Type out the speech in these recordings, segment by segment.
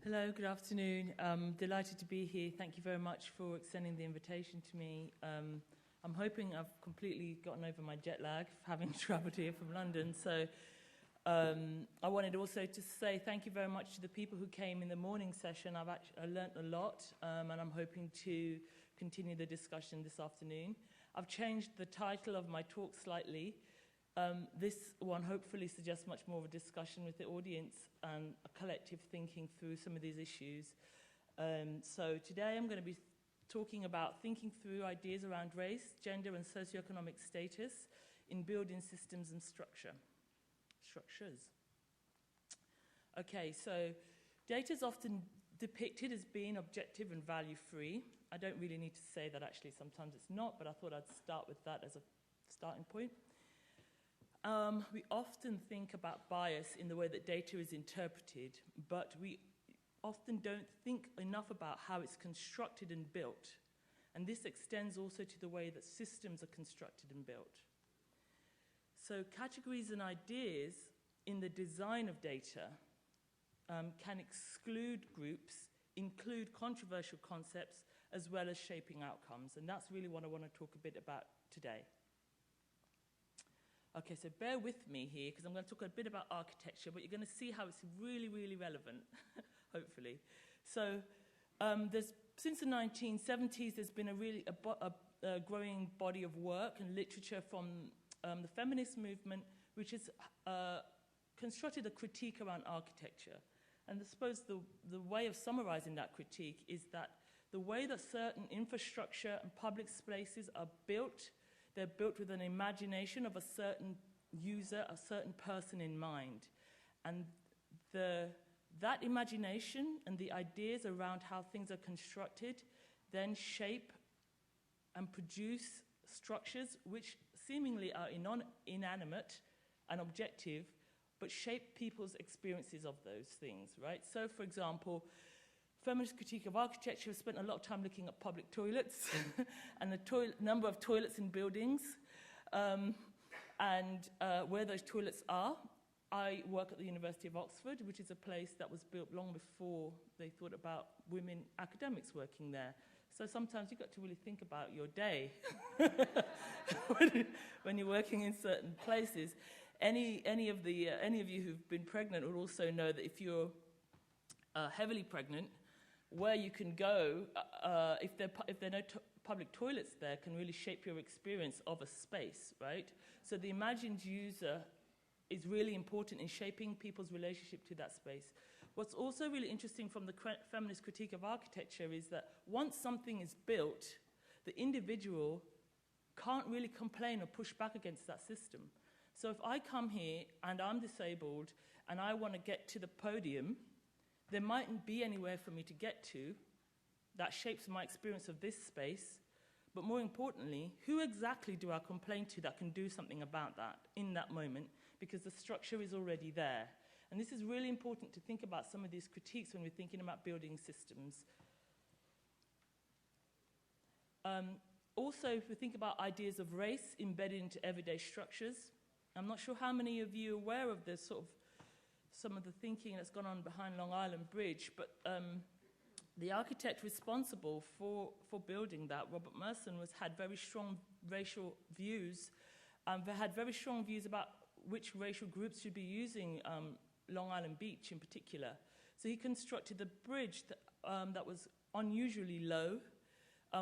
Hello, good afternoon. Delighted to be here. Thank you very much for extending the invitation to me. I'm hoping I've completely gotten over my jet lag, having travelled here from London. So I wanted also to say thank you very much to the people who came in the morning session. I learnt a lot, and I'm hoping to continue the discussion this afternoon. I've changed the title of my talk slightly. This one hopefully suggests much more of a discussion with the audience and a collective thinking through some of these issues. So today I'm going to be talking about thinking through ideas around race, gender and socioeconomic status in building systems and structures. Okay, so data is often depicted as being objective and value-free. I don't really need to say that actually sometimes it's not, but I thought I'd start with that as a starting point. We often think about bias in the way that data is interpreted, but we often don't think enough about how it's constructed and built. And this extends also to the way that systems are constructed and built. So categories and ideas in the design of data can exclude groups, include controversial concepts, as well as shaping outcomes. And that's really what I want to talk a bit about today. Okay, so bear with me here, because I'm going to talk a bit about architecture, but you're going to see how it's really, really relevant, hopefully. So since the 1970s, there's been a growing body of work and literature from the feminist movement, which has constructed a critique around architecture. And I suppose the way of summarizing that critique is that the way that certain infrastructure and public spaces are built, they're built with an imagination of a certain user, a certain person in mind. And that imagination and the ideas around how things are constructed then shape and produce structures which seemingly are inanimate and objective, but shape people's experiences of those things, right? So, for example, feminist critique of architecture has spent a lot of time looking at public toilets and the number of toilets in buildings and where those toilets are. I work at the University of Oxford, which is a place that was built long before they thought about women academics working there. So sometimes you've got to really think about your day when you're working in certain places. Any of you who've been pregnant will also know that if you're heavily pregnant, where you can go, if there are no public toilets there, can really shape your experience of a space, right? So the imagined user is really important in shaping people's relationship to that space. What's also really interesting from the feminist critique of architecture is that once something is built, the individual can't really complain or push back against that system. So if I come here and I'm disabled and I want to get to the podium, there mightn't be anywhere for me to get to that shapes my experience of this space, but more importantly, who exactly do I complain to that can do something about that in that moment, because the structure is already there. And this is really important to think about some of these critiques when we're thinking about building systems. Also, if we think about ideas of race embedded into everyday structures, I'm not sure how many of you are aware of this sort of some of the thinking that's gone on behind Long Island Bridge, but the architect responsible for building that, Robert Merson, had very strong racial views. They had very strong views about which racial groups should be using Long Island Beach in particular. So he constructed a bridge that was unusually low,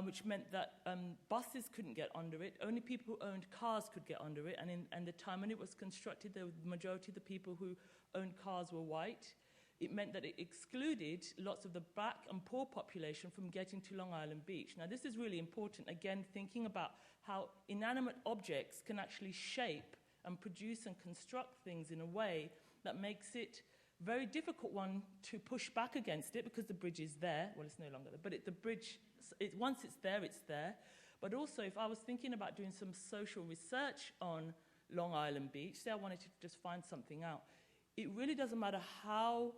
which meant that buses couldn't get under it. Only people who owned cars could get under it. And the time when it was constructed, the majority of the people who owned cars were white. It meant that it excluded lots of the black and poor population from getting to Long Island Beach. Now, this is really important, again, thinking about how inanimate objects can actually shape and produce and construct things in a way that makes it a very difficult one to push back against it, because the bridge is there. Well, it's no longer there, but the bridge, once it's there, it's there. But also, if I was thinking about doing some social research on Long Island Beach, say I wanted to just find something out, it really doesn't matter how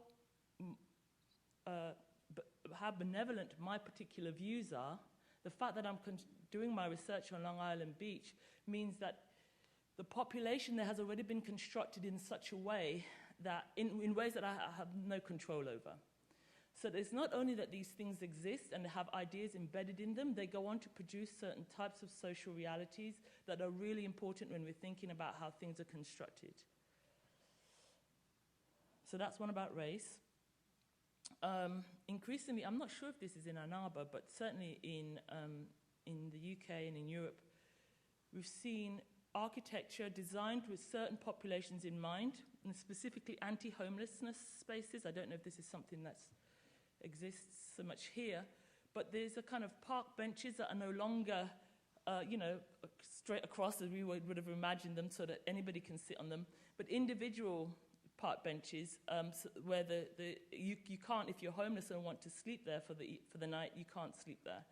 benevolent my particular views are. The fact that I'm doing my research on Long Island Beach means that the population there has already been constructed in such a way that in ways that I have no control over. So it's not only that these things exist and they have ideas embedded in them, they go on to produce certain types of social realities that are really important when we're thinking about how things are constructed. So that's one about race. Increasingly, I'm not sure if this is in Ann Arbor, but certainly in the UK and in Europe, we've seen architecture designed with certain populations in mind, and specifically anti-homelessness spaces. I don't know if this is something that exists so much here, but there's a kind of park benches that are no longer, straight across as we would have imagined them, so that anybody can sit on them, but individual park benches where you can't, if you're homeless and want to sleep there for the night, you can't sleep there.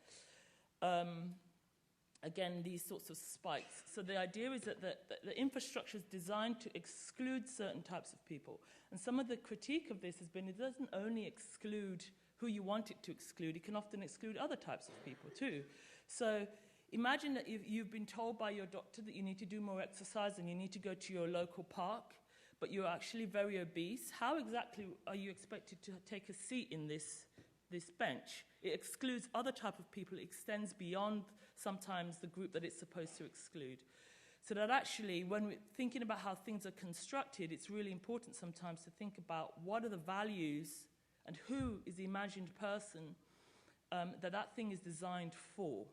Again, these sorts of spikes. So the idea is that the infrastructure is designed to exclude certain types of people. And some of the critique of this has been it doesn't only exclude who you want it to exclude, it can often exclude other types of people too. So imagine that you've been told by your doctor that you need to do more exercise and you need to go to your local park, but you're actually very obese. How exactly are you expected to take a seat in this bench? It excludes other type of people. It extends beyond sometimes the group that it's supposed to exclude. So that actually, when we're thinking about how things are constructed, it's really important sometimes to think about what are the values and who is the imagined person that thing is designed for.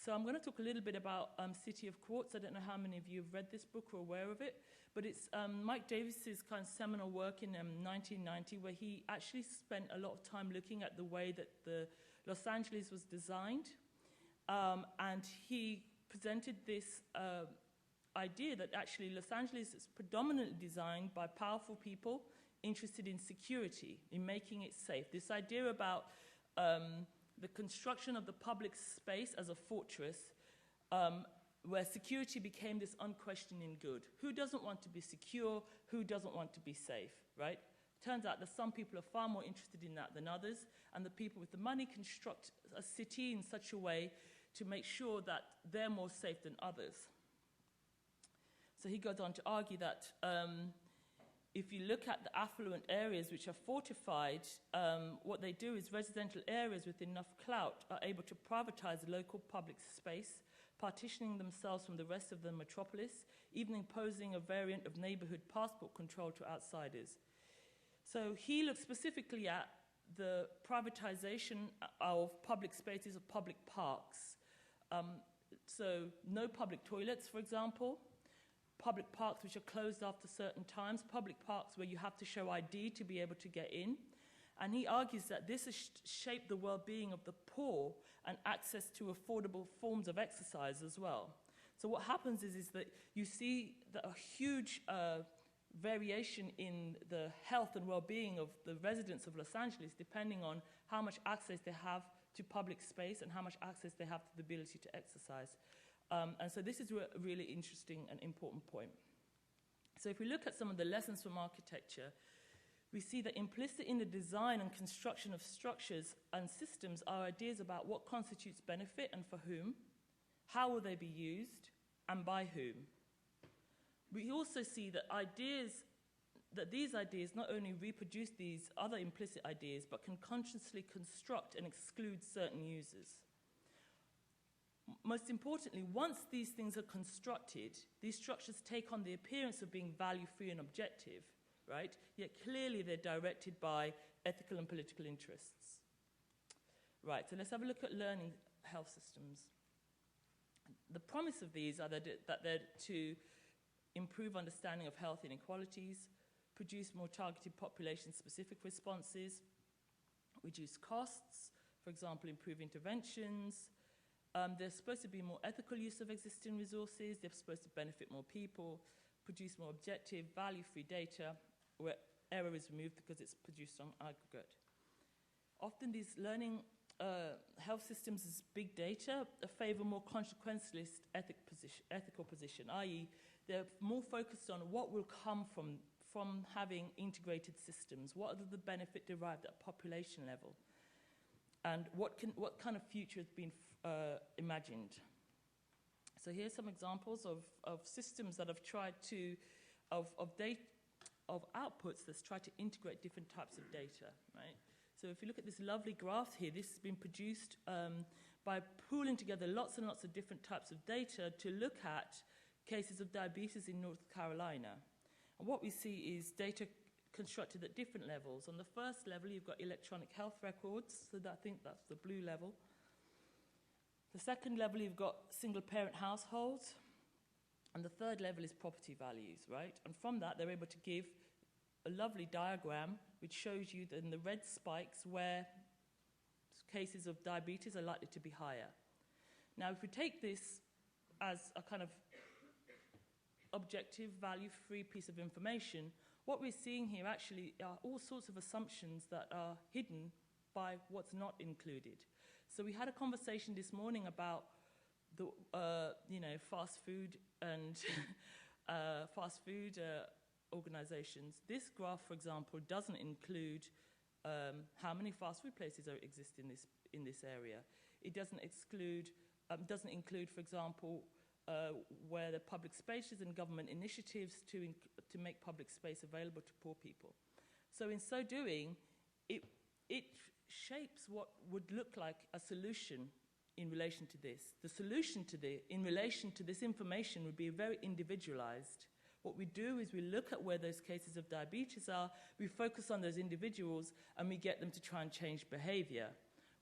So I'm going to talk a little bit about City of Quartz. I don't know how many of you have read this book or aware of it, but it's Mike Davis's kind of seminal work in 1990, where he actually spent a lot of time looking at the way that the Los Angeles was designed, and he presented this idea that actually Los Angeles is predominantly designed by powerful people interested in security, in making it safe. This idea about the construction of the public space as a fortress, where security became this unquestioning good. Who doesn't want to be secure? Who doesn't want to be safe, right? Turns out that some people are far more interested in that than others, and the people with the money construct a city in such a way to make sure that they're more safe than others. So he goes on to argue that if you look at the affluent areas which are fortified, what they do is residential areas with enough clout are able to privatize local public space, partitioning themselves from the rest of the metropolis, even imposing a variant of neighborhood passport control to outsiders. So he looks specifically at the privatization of public spaces, of public parks. So no public toilets, for example, public parks which are closed after certain times, public parks where you have to show ID to be able to get in. And he argues that this has shaped the well-being of the poor and access to affordable forms of exercise as well. So what happens is that you see that a huge variation in the health and well-being of the residents of Los Angeles depending on how much access they have to public space and how much access they have to the ability to exercise. And so this is a really interesting and important point. So if we look at some of the lessons from architecture, we see that implicit in the design and construction of structures and systems are ideas about what constitutes benefit and for whom, how will they be used, and by whom. We also see that these ideas not only reproduce these other implicit ideas, but can consciously construct and exclude certain users. Most importantly, once these things are constructed, these structures take on the appearance of being value-free and objective, right? Yet clearly they're directed by ethical and political interests. Right, so let's have a look at learning health systems. The promise of these are that they're to improve understanding of health inequalities, produce more targeted population-specific responses, reduce costs, for example, improve interventions. They're supposed to be more ethical use of existing resources. They're supposed to benefit more people, produce more objective, value-free data, where error is removed because it's produced on aggregate. Often these learning health systems as big data favor more consequentialist ethical position, i.e. they're more focused on what will come from having integrated systems, what are the benefit derived at population level, and what kind of future has been imagined. So here's some examples of systems that have tried to, of of outputs that's tried to integrate different types of data, right? So if you look at this lovely graph here, this has been produced by pooling together lots and lots of different types of data to look at cases of diabetes in North Carolina. And what we see is data constructed at different levels. On the first level, you've got electronic health records, so I think that's the blue level. The second level, you've got single-parent households. And the third level is property values, right? And from that, they're able to give a lovely diagram which shows you that in the red spikes where cases of diabetes are likely to be higher. Now, if we take this as a kind of objective, value-free piece of information, what we're seeing here actually are all sorts of assumptions that are hidden by what's not included. So we had a conversation this morning about the fast food and organizations. This graph, for example, doesn't include how many fast food places exist in this area. It doesn't include, for example, where the public spaces and government initiatives to make public space available to poor people. So in so doing, it shapes what would look like a solution in relation to this. The solution in relation to this information would be very individualized. What we do is we look at where those cases of diabetes are, we focus on those individuals, and we get them to try and change behavior,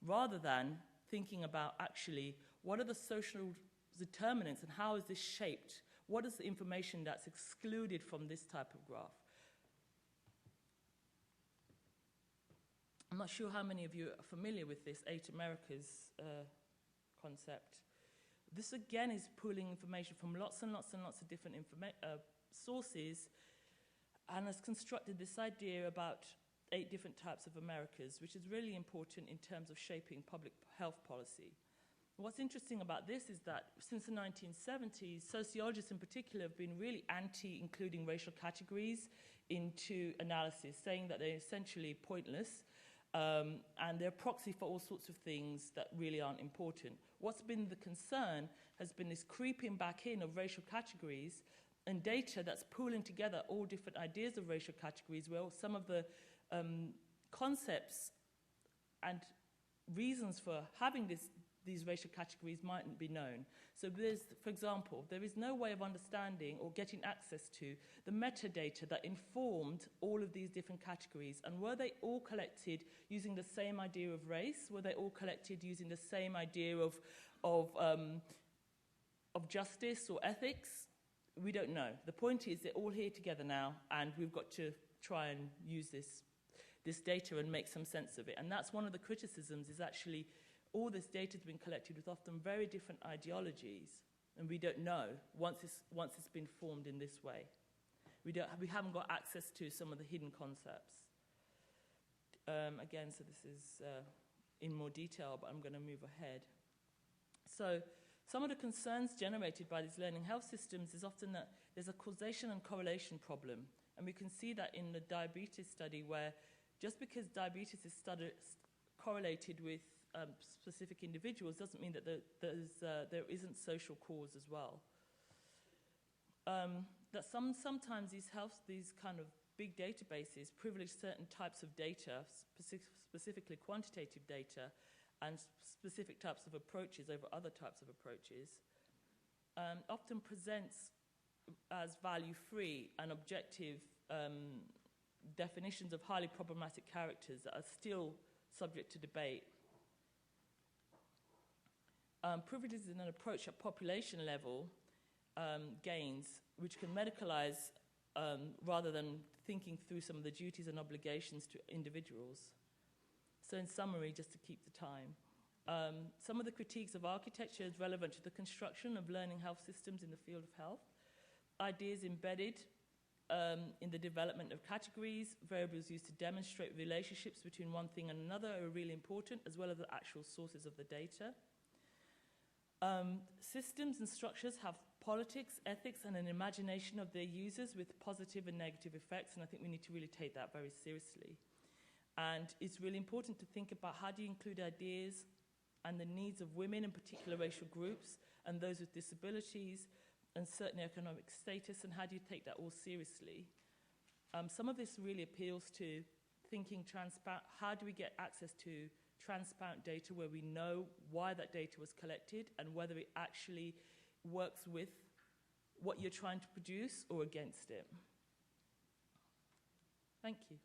rather than thinking about actually what are the social determinants and how is this shaped? What is the information that's excluded from this type of graph? I'm not sure how many of you are familiar with this 8 Americas concept. This again is pooling information from lots and lots and lots of different sources, and has constructed this idea about 8 different types of Americas, which is really important in terms of shaping public health policy. What's interesting about this is that since the 1970s, sociologists in particular have been really anti-including racial categories into analysis, saying that they're essentially pointless, and they're proxy for all sorts of things that really aren't important. What's been the concern has been this creeping back in of racial categories and data that's pooling together all different ideas of racial categories, where some of the concepts and reasons for having these racial categories mightn't be known. So there's, for example, there is no way of understanding or getting access to the metadata that informed all of these different categories. And were they all collected using the same idea of race? Were they all collected using the same idea of justice or ethics? We don't know. The point is they're all here together now, and we've got to try and use this data and make some sense of it. And that's one of the criticisms, is actually all this data has been collected with often very different ideologies, and we don't know once it's been formed in this way. We haven't got access to some of the hidden concepts. Again, so this is in more detail, but I'm going to move ahead. So some of the concerns generated by these learning health systems is often that there's a causation and correlation problem. And we can see that in the diabetes study, where just because diabetes is correlated with specific individuals doesn't mean that there isn't social cause as well. That sometimes these kind of big databases privilege certain types of data, specifically quantitative data, and specific types of approaches over other types of approaches, often presents as value-free and objective definitions of highly problematic characters that are still subject to debate. Privileges in an approach at population level gains, which can medicalize rather than thinking through some of the duties and obligations to individuals. So in summary, just to keep the time, some of the critiques of architecture is relevant to the construction of learning health systems in the field of health. Ideas embedded in the development of categories, variables used to demonstrate relationships between one thing and another are really important, as well as the actual sources of the data. Systems and structures have politics, ethics, and an imagination of their users with positive and negative effects, and I think we need to really take that very seriously. And it's really important to think about how do you include ideas and the needs of women in particular racial groups and those with disabilities and certain economic status, and how do you take that all seriously? Some of this really appeals to thinking transparent. How do we get access to transparent data where we know why that data was collected and whether it actually works with what you're trying to produce or against it? Thank you.